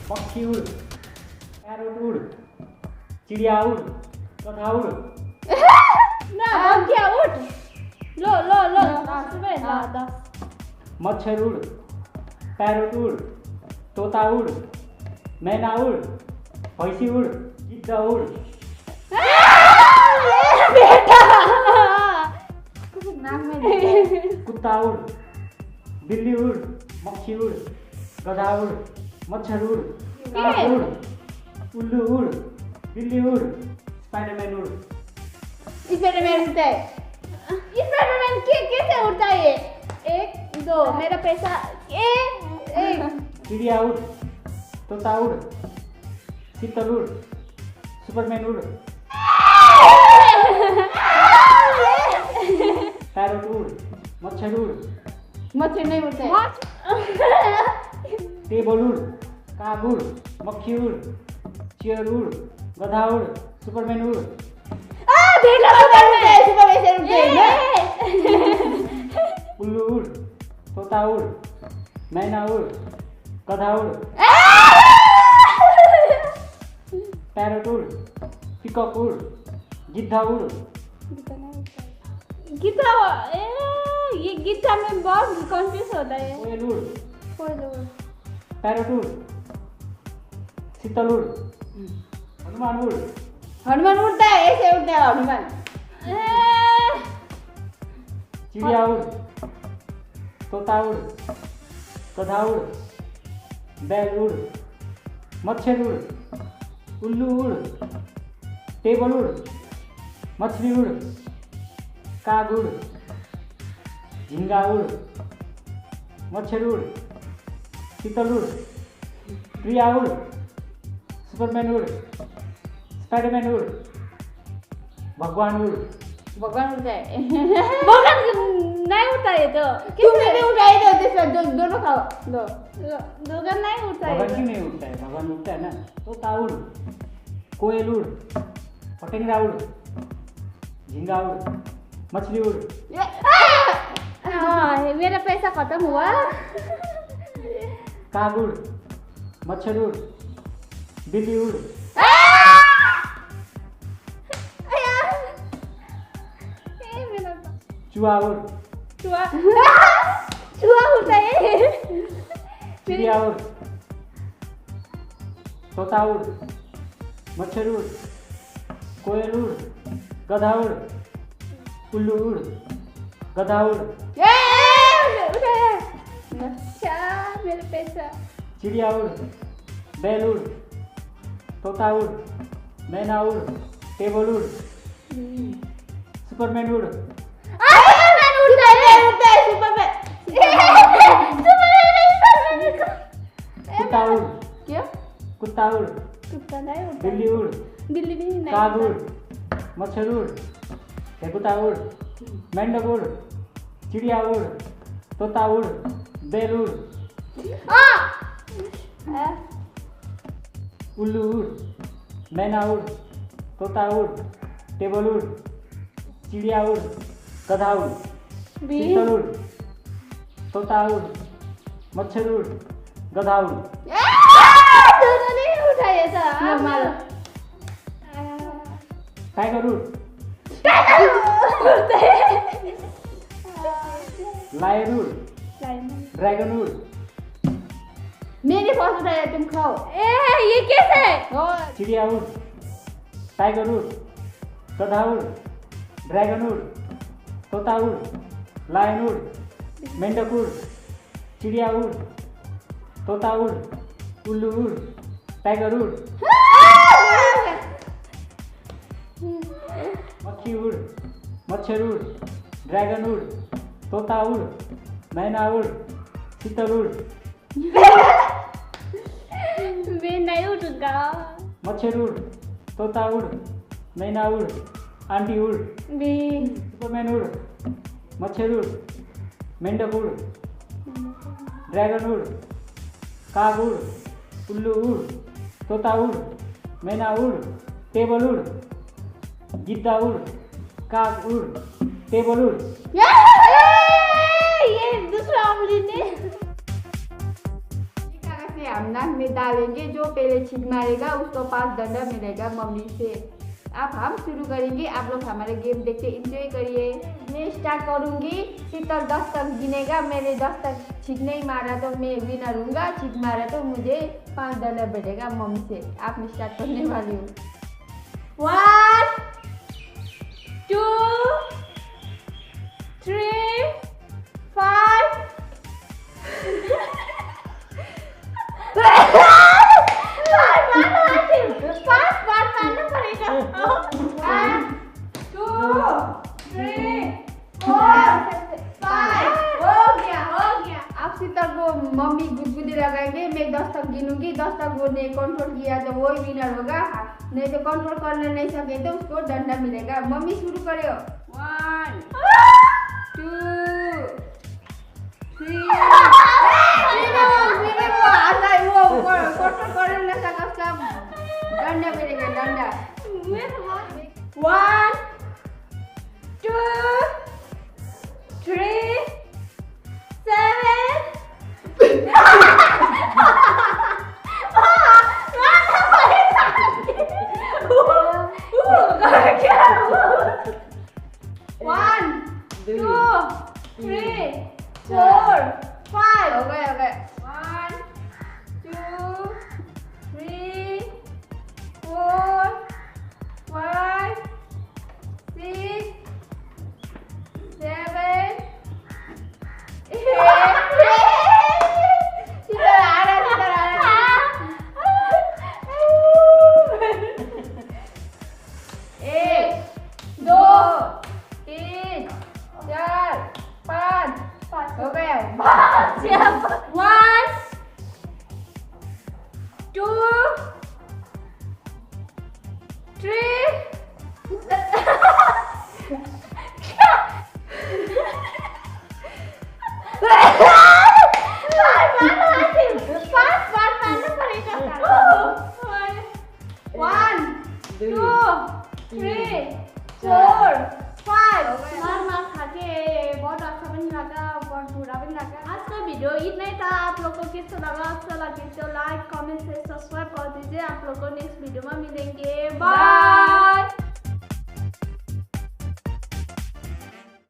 पक्षी उड़, पैरोट उड़, चिड़िया उड़, गधा उड़। ना क्या उड़? लो सुबह ला 10। मच्छर उड़, पैरोट उड़, तोता उड़, मैना उड़, भैंसी उड़, गिद्ध उड़। बेटा कुत्ता उड़, बिल्ली उड़, मक्खी उड़, गधा उड़, मच्छर उड़, काग उड़, उल्लू उड़, बिल्ली उड़, स्पाइडरमैन उड़। स्पाइडरमैन उड़ता है। स्पाइडरमैन कैसे उड़ता है ये? 1 2 मेरा पैसा एक। चिड़िया उड़, तोता उड़, शीतल उड़, सुपरमैन उड़, पैरोट उड़, मच्छर उड़, मच्छर नहीं उड़ता है। टेबल उड़, काग उड़, मक्खी उड़, चेयर उड़, गधा उड़, सुपरमैन उड़। बेटा सुपरमैन उड़ते हैं। उल्लू उड़, तोता उड़, मैना उड़, गधा उड़, पैरोट उड़, पिकॉक उड़, गिद्धा उड़। गिद्धा ये गिद्धा में बहुत कंफ्यूज होता है। कोयल उड़, पैरोट उड़, शीतल उड़, हनुमान उड़। हनुमान उड़ता है, ऐसे उड़ता है हनुमान। चिड़िया उड़, तोता उड़, गधा उड़, बैल उड़, मच्छर उड़, उल्लू उड़, टेबल उड़, मछली उड़, काग उड़, झिंगा उड़, मच्छर उड़, शीतल उड़, प्रिया उड़, सुपरमैन उड़, स्पाइडरमैन उड़, भगवान उड़। भगवान उड़ता है। भगवान नहीं उड़ता है तो तुमने भी उठाई तो दोनों खाओ। भगवान नहीं उड़ता है। भगवान क्यों नहीं उड़ता है? भगवान उड़ता है ना। तोता उड़, कोयल उड़, पटेंगरा उड़, झिंगा उड़, मछली उड़। मेरा पैसा खत्म हुआ। काग उड़, मच्छर उड़, बिल्ली उड़, चूहा उड़, चूहा उड़ता है। चिड़िया उड़, तोता उड़, मच्छर उड़, कोयल उड़, गधा उड़, उल्लू उड़, गधा उड़। मेरे पैसा। चिड़िया उड़, बैल उड़, तोता उड़, मैना उड़, टेबल उड़, सुपरमैन उड़। कुत्ता उड़, क्या? कुत्ता उड़, कुत्ता नहीं उड़ता। बिल्ली उड़, बिल्ली भी नहीं। काग उड़, मच्छर उड़, ठेकुता उड़, मेंढक उड़, चिड़िया उड़, तोता उड़, बैल उड़, उल्लू उड़, मैना उड़, तोता उड़, टेबल उड़, चिड़िया उड़, गधा उड़, शीतल उड़, तोता उड़, मच्छर उड़, गधा उड़। दोनों नहीं उठाया था। टाइगर उड़, लायन उड़, ड्रैगन उड़। मेरे पास उठाया, तुम खाओ। ये कैसे है? चिड़िया उड़, टाइगर उड़, गधा उड़, ड्रैगन उड़, तोता उड़, लायन उड़, मेंढक उड़, चिड़िया उड़, तोता उड़, उल्लू उड़, टाइगर उड़, मक्खी उड़, मच्छर उड़, ड्रैगन उड़, तोता उड़, मैना उड़, शीतल उड़। मैं नहीं उठूंगा। मच्छर उड़, तोता उड़, मैना उड़, आंटी उड़, सुपरमैन उड़, मच्छर उड़, मेंढक उड़, ड्रैगन उड़, काग उड़, उल्लू उड़, तोता उड़, मैना उड़, टेबल उड़, गिद्धा उड़, काग उड़, टेबल उड़। ये दूसरा अमृत ने हम नाक में डालेंगे। जो पहले छींक मारेगा उसको 5 डंडा मिलेगा मम्मी से। अब हम शुरू करेंगे। आप लोग हमारे गेम देख के एंजॉय करिए। मैं स्टार्ट करूंगी। शीतल 10 तक गिनेगा। मैंने 10 तक छींक नहीं मारा तो मैं विनर हूँगा। छींक मारा तो मुझे 5 डंडा मिलेगा मम्मी से। आप मैं स्टार्ट करने वाली हूँ। 1 2 3 5 मम्मी गुदगुदी लगाएंगे। मैं 10 तक गिनूंगी। 10 तक वो ने कंट्रोल किया तो वही विनर होगा। नहीं तो कंट्रोल करने नहीं सके तो उसको डंडा मिलेगा। मम्मी शुरू करो। 1 2 3 कंट्रोल करने नहीं सका उसका डंडा मिलेगा। डंडा 1 2 3 7 1 2 3 4 5 हो गए 1 2 3 4 5 6 7 आज का वीडियो इतना ही था। आप लोग को कैसा लगा? अच्छा लगे तो लाइक कमेंट से सब्सक्राइब कर दीजिए। आप लोग को नेक्स्ट वीडियो में मिलेंगे। बाय।